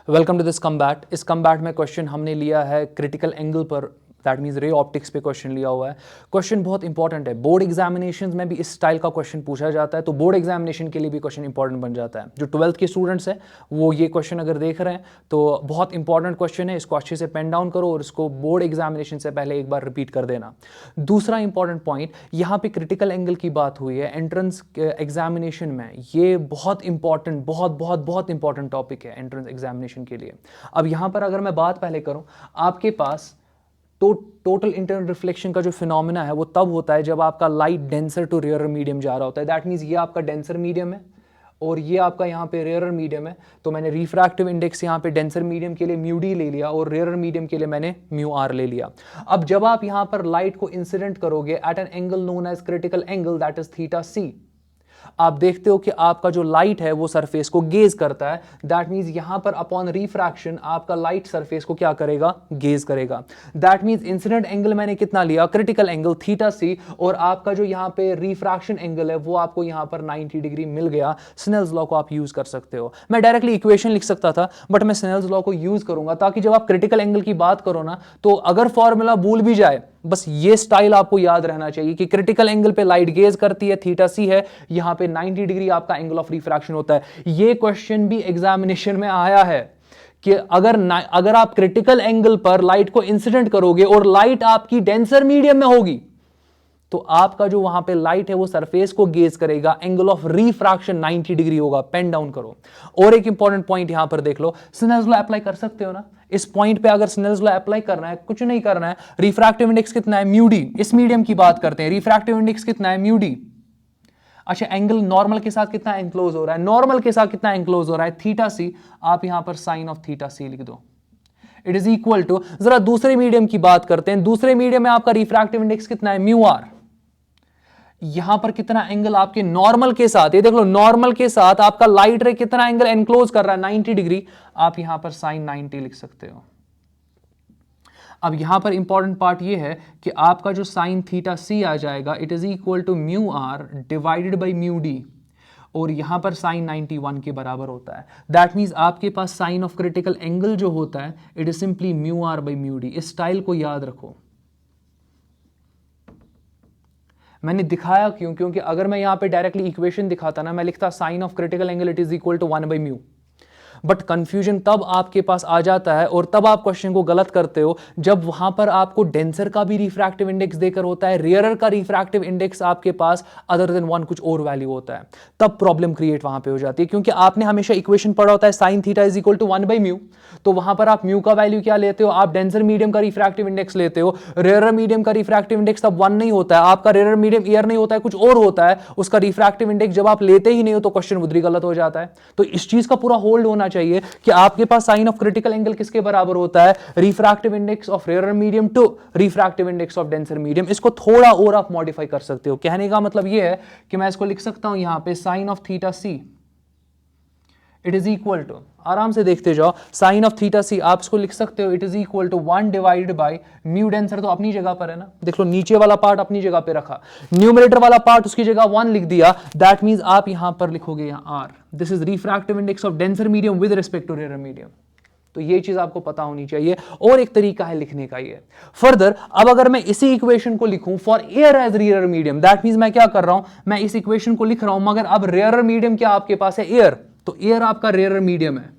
Welcome to this combat. इस combat में question हमने लिया है क्रिटिकल एंगल पर, दैट मीन्स रे ऑप्टिक्स पे क्वेश्चन लिया हुआ है। क्वेश्चन बहुत इंपॉर्टेंट है, बोर्ड एग्जामिनेशन में भी इस स्टाइल का क्वेश्चन पूछा जाता है, तो बोर्ड एग्जामिनेशन के लिए भी क्वेश्चन इंपॉर्टेंट बन जाता है। जो 12th के स्टूडेंट्स हैं वो ये क्वेश्चन अगर देख रहे हैं तो बहुत इंपॉर्टेंट क्वेश्चन है, इसको अच्छे से पेन डाउन करो और इसको बोर्ड एग्जामिनेशन से पहले एक बार रिपीट कर देना। दूसरा इंपॉर्टेंट पॉइंट, यहाँ पे क्रिटिकल एंगल की बात हुई है एंट्रेंस एग्जामिनेशन में, ये बहुत इंपॉर्टेंट बहुत इंपॉर्टेंट टॉपिक है एंट्रेंस एग्जामिनेशन के लिए। अब यहाँ पर अगर मैं बात पहले करूँ, आपके पास टोटल इंटरनल रिफ्लेक्शन का जो फिनोमेना है वो तब होता है जब आपका light denser to rarer medium जा रहा होता है। दैट मीन्स ये आपका डेंसर मीडियम है और ये आपका यहाँ पे रेयरर मीडियम है, तो मैंने रिफ्रैक्टिव इंडेक्स यहाँ पे डेंसर मीडियम के लिए म्यू डी ले लिया और रेयरर मीडियम के लिए मैंने म्यू आर ले लिया। अब जब आप यहाँ पर लाइट को इंसिडेंट करोगे at an angle known as critical angle, that is theta C, आप देखते हो कि आपका जो लाइट है वो सरफेस को गेज करता है। दैट मींस यहां पर अपॉन रिफ्रैक्शन आपका लाइट सरफेस को क्या करेगा, गेज करेगा। दैट मींस इंसिडेंट एंगल मैंने कितना लिया, क्रिटिकल एंगल थीटा सी, और आपका जो यहां पे रिफ्रैक्शन एंगल है वो आपको यहां पर 90 डिग्री मिल गया। स्नेल्स लॉ को आप यूज कर सकते हो। मैं डायरेक्टली इक्वेशन लिख सकता था बट मैं स्नेल्स लॉ को यूज करूंगा ताकि जब आप क्रिटिकल एंगल की बात करो ना, तो अगर फॉर्मूला भूल भी जाए, बस ये स्टाइल आपको याद रहना चाहिए कि क्रिटिकल एंगल पे लाइट गेज करती है, थीटा सी है, यहां पे 90 डिग्री आपका एंगल ऑफ रिफ्रैक्शन होता है। ये क्वेश्चन भी एग्जामिनेशन में आया है कि अगर आप क्रिटिकल एंगल पर लाइट को इंसिडेंट करोगे और लाइट आपकी डेंसर मीडियम में होगी तो आपका जो वहां पे लाइट है वो सरफेस को गेज करेगा, एंगल ऑफ रिफ्रैक्शन 90 डिग्री होगा। पेन डाउन करो। और एक इंपॉर्टेंट पॉइंट यहां पर देख लो, स्नेल्स लॉ अप्लाई कर सकते हो ना इस पॉइंट पे। अगर स्नेल्स लॉ अप्लाई करना है, कुछ नहीं करना है, रिफ्रैक्टिव इंडेक्स कितना है, म्यू डी, इस मीडियम की बात करते हैं, रिफ्रैक्टिव इंडेक्स कितना है, म्यू डी। अच्छा, एंगल नॉर्मल के साथ कितना एंक्लोज हो रहा है, नॉर्मल के साथ कितना एंक्लोज हो रहा है, थीटा सी, आप यहां पर साइन ऑफ थीटा सी लिख दो। इट इज इक्वल टू, जरा दूसरे मीडियम की बात करते हैं, दूसरे मीडियम में आपका रिफ्रैक्टिव इंडेक्स कितना है, म्यू आर। यहां पर कितना एंगल आपके नॉर्मल के साथ, ये देख लो, नॉर्मल के साथ आपका लाइट रे कितना एंगल एनक्लोज कर रहा है, 90 डिग्री, आप यहां पर साइन 90 लिख सकते हो। अब यहां पर इंपॉर्टेंट पार्ट ये है कि आपका जो साइन थीटा सी आ जाएगा, it is equal to mu R divided by mu D, और यहां पर साइन 91 के बराबर होता है। दैट मींस आपके पास साइन ऑफ क्रिटिकल एंगल जो होता है, it is simply mu R by mu D. इस स्टाइल को याद रखो। मैंने दिखाया क्यों, क्योंकि अगर मैं यहां पे डायरेक्टली इक्वेशन दिखाता ना, मैं लिखता sine of critical angle it is equal to 1 by mu, but confusion तब आपके पास आ जाता है और तब आप क्वेश्चन को गलत करते हो जब वहां पर आपको डेंसर का भी रिफ्रैक्टिव इंडेक्स देकर होता है, रेयरर का रिफ्रैक्टिव इंडेक्स आपके पास अदर देन 1 कुछ और वैल्यू होता है, तब प्रॉब्लम क्रिएट वहां पे हो जाती है। क्योंकि आपने हमेशा इक्वेशन पढ़ा होता है sine theta is equal to 1 by mu, तो वहां पर आप म्यू का वैल्यू क्या लेते हो, आप डेंसर मीडियम का रिफ्रैक्टिव इंडेक्स लेते हो। रेयरर मीडियम का रिफ्रैक्टिव इंडेक्स तब 1 नहीं होता है, आपका रेयरर मीडियम एयर नहीं होता है, कुछ और होता है, उसका रिफ्रैक्टिव इंडेक्स जब आप लेते ही नहीं हो तो क्वेश्चन उधर ही गलत हो जाता है। तो इस चीज का पूरा होल्ड होना चाहिए कि आपके पास साइन ऑफ क्रिटिकल एंगल किसके बराबर होता है, refractive index of rarer medium to refractive index of denser medium. इसको थोड़ा और आप मॉडिफाई कर सकते हो। कहने का मतलब यह है कि मैं इसको लिख सकता हूं यहां पे sine of theta C it is equal to, आराम से देखते जाओ, साइन ऑफ थीटा सी आप इसको लिख सकते हो, it is equal to 1 divided by mu denser, तो अपनी जगह पर है ना, देख लो नीचे वाला पार्ट अपनी जगह पे रखा, न्यूमरेटर वाला पार्ट उसकी जगह 1 लिख दिया। दैट मींस आप यहां पर लिखोगे यहां R, this is refractive index of denser medium with respect to rarer medium. तो ये चीज आपको पता होनी चाहिए। और एक तरीका है लिखने का ये फर्दर, अब अगर मैं इसी इक्वेशन को लिखूं for air as rarer medium, that means मैं क्या कर रहा हूं, मैं इस इक्वेशन को लिख रहा हूं, मगर अब रेयरर मीडियम क्या आपके पास है, एयर, तो एयर आपका रेयरर मीडियम है,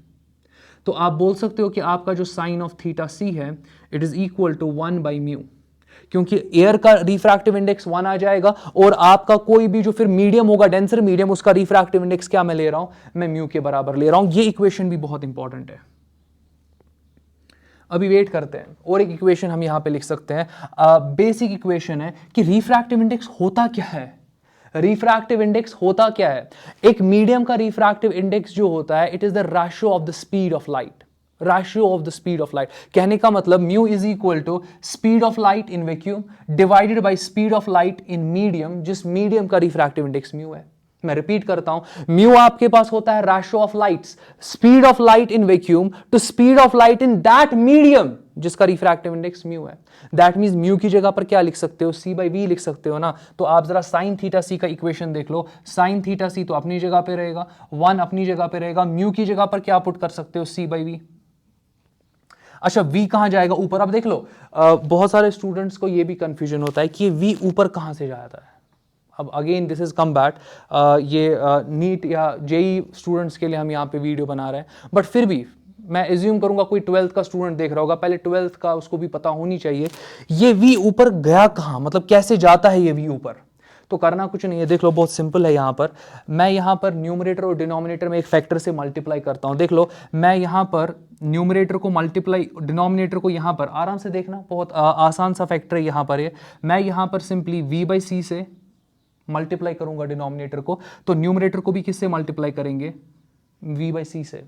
तो आप बोल सकते हो कि आपका जो साइन ऑफ थीटा सी है it is equal to 1 by mu, क्योंकि एयर का रिफ्रैक्टिव इंडेक्स 1 आ जाएगा और आपका कोई भी जो फिर मीडियम होगा डेंसर मीडियम, उसका रिफ्रैक्टिव इंडेक्स क्या मैं ले रहा हूं, मैं म्यू के बराबर ले रहा हूं। ये इक्वेशन भी बहुत इंपॉर्टेंट है। अभी वेट करते हैं, और एक इक्वेशन हम यहां पे लिख सकते हैं। बेसिक इक्वेशन है कि रिफ्रैक्टिव इंडेक्स होता क्या है, रिफ्रैक्टिव इंडेक्स होता क्या है। एक मीडियम का रिफ्रैक्टिव इंडेक्स जो होता है, it is the ratio of the speed of light, ratio of the speed of light. कहने का मतलब mu is equal to speed of light in vacuum divided by speed of light in medium, जिस medium का refractive index mu है। मैं repeat करता हूं, mu आपके पास होता है ratio of lights, speed of light in vacuum to speed of light in that medium जिसका रिफ्रैक्टिव इंडेक्स म्यू है। दैट मींस म्यू की जगह पर क्या लिख सकते हो, सी बाई वी लिख सकते हो ना। तो आप जरा साइन थीटा सी का इक्वेशन देख लो, साइन थीटा सी तो अपनी जगह पे रहेगा, 1 अपनी जगह पे रहेगा, म्यू की जगह पर क्या पुट कर सकते हो, सी बाई वी। अच्छा v कहाँ जाएगा? ऊपर। अब देख लो बहुत सारे स्टूडेंट्स को ये भी कंफ्यूजन होता है कि v ऊपर कहाँ से जाता है। अब again this is come back, ये नीट या जेई स्टूडेंट्स के लिए हम यहाँ पे वीडियो बना रहे हैं, बट फिर भी मैं एज्यूम करूंगा कोई 12th का स्टूडेंट देख रहा होगा, पहले 12th का उसको भी पता होनी चाहिए ये v ऊपर गया कहाँ, मतलब कैसे जाता है ये v ऊपर। तो करना कुछ नहीं है, देख लो बहुत सिंपल है। यहाँ पर मैं यहाँ पर न्यूमरेटर और डिनोमिनेटर में एक फैक्टर से मल्टीप्लाई करता हूँ। देख लो मैं यहाँ पर न्यूमरेटर को मल्टीप्लाई, डिनोमिनेटर को यहाँ पर आराम से देखना, बहुत आसान सा फैक्टर है यहाँ पर ये। मैं यहाँ पर सिंपली v/c से मल्टीप्लाई करूंगा डिनोमिनेटर को, तो न्यूमरेटर को भी किससे मल्टीप्लाई करेंगे? v/c से।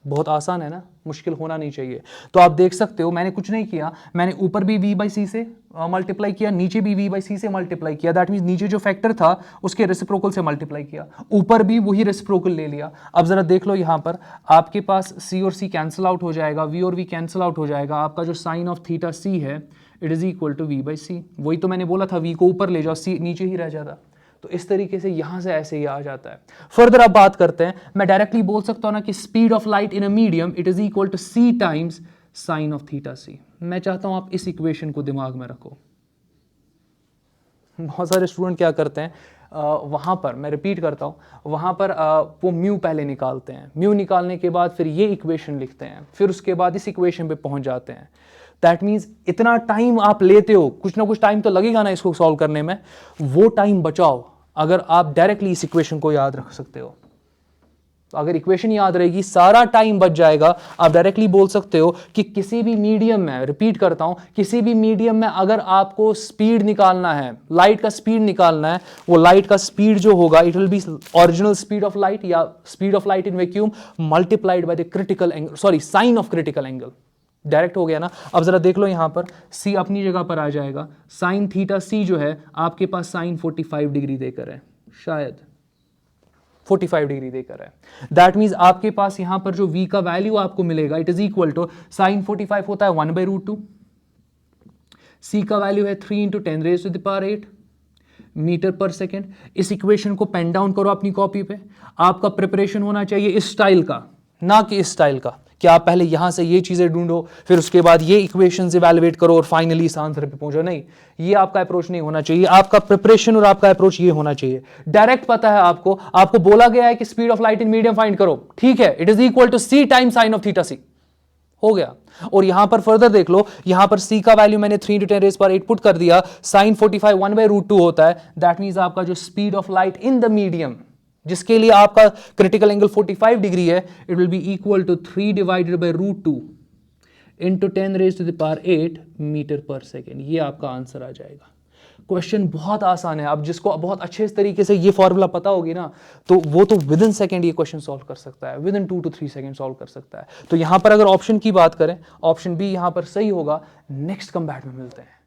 बहुत आसान है ना, मुश्किल होना नहीं चाहिए। तो आप देख सकते हो मैंने कुछ नहीं किया, मैंने ऊपर भी v/c से मल्टीप्लाई किया, नीचे भी v/c से मल्टीप्लाई किया। दैट मीन्स नीचे जो फैक्टर था उसके रेसिप्रोकल से मल्टीप्लाई किया, ऊपर भी वही रेसिप्रोकल ले लिया। अब जरा देख लो यहाँ पर आपके पास c और c कैंसिल आउट हो जाएगा, v और v कैंसिल आउट हो जाएगा। आपका जो साइन ऑफ थीटा c है it is equal to v/c। वही तो मैंने बोला था, v को ऊपर ले जाओ, c नीचे ही रह जाता। तो इस तरीके से यहां से ऐसे ही आ जाता है। फर्दर अब बात करते हैं, मैं डायरेक्टली बोल सकता हूं ना कि speed of light in a medium it is equal to c times sine of theta c। मैं चाहता हूं आप इस इक्वेशन को दिमाग में रखो। बहुत सारे स्टूडेंट क्या करते हैं, वहां पर मैं रिपीट करता हूं, वहां पर वो म्यू पहले निकालते हैं, म्यू निकालने के बाद फिर ये इक्वेशन लिखते हैं, फिर उसके बाद इस इक्वेशन पे पहुंच जाते हैं। दैट मीन्स इतना टाइम आप लेते हो, कुछ ना कुछ टाइम तो लगेगा ना इसको सॉल्व करने में, वो टाइम बचाओ अगर आप डायरेक्टली इस इक्वेशन को याद रख सकते हो। तो अगर इक्वेशन याद रहेगी सारा टाइम बच जाएगा। आप डायरेक्टली बोल सकते हो कि किसी भी मीडियम में, रिपीट करता हूं, किसी भी मीडियम में अगर आपको स्पीड निकालना है, लाइट का स्पीड निकालना है, वो लाइट का स्पीड जो होगा it will be original speed of light या speed of light in vacuum multiplied by the critical angle, sorry sine of critical angle. Direct हो गया ना। अब जरा देख लो यहां पर c अपनी जगह पर आ जाएगा, साइन थीटा c जो है आपके पास साइन 45 डिग्री देकर है, शायद 45 डिग्री देकर है। दैट मीन्स आपके पास यहां पर जो v का वैल्यू आपको मिलेगा it is equal to sine 45 होता है 1/√2, c का वैल्यू है 3 × 10⁸ मीटर पर सेकेंड। इस इक्वेशन को पेन डाउन करो अपनी कॉपी पे। आपका प्रिपरेशन होना चाहिए इस स्टाइल का, ना कि इस स्टाइल का कि आप पहले यहां से ये चीजें ढूंढो, फिर उसके बाद ये इक्वेशंस इवैल्यूएट करो और फाइनली इस आंसर पे पहुंचो। नहीं, ये आपका अप्रोच नहीं होना चाहिए। आपका प्रिपरेशन और आपका अप्रोच ये होना चाहिए, डायरेक्ट पता है आपको बोला गया है कि speed of light in medium find करो, ठीक है, it is equal to c times sine of theta c, हो गया। और यहां पर फर्दर देख लो, यहां पर c का वैल्यू मैंने 3 × 10⁸ पुट कर दिया, साइन 45 1/√2 होता है। दैट मींस आपका जो speed of light in the medium जिसके लिए आपका क्रिटिकल एंगल 45 डिग्री है, it will be equal to 3/√2 into 10⁸ metre per second. ये आपका आंसर आ जाएगा। क्वेश्चन बहुत आसान है। अब जिसको बहुत अच्छे तरीके से ये फॉर्मूला पता होगी ना, तो वो तो विद इन सेकेंड ये क्वेश्चन सॉल्व कर सकता है, with in 2 to 3 second solve कर सकता है। तो यहां पर अगर ऑप्शन की बात करें, ऑप्शन बी यहां पर सही होगा। नेक्स्ट कम्बैट में मिलते हैं।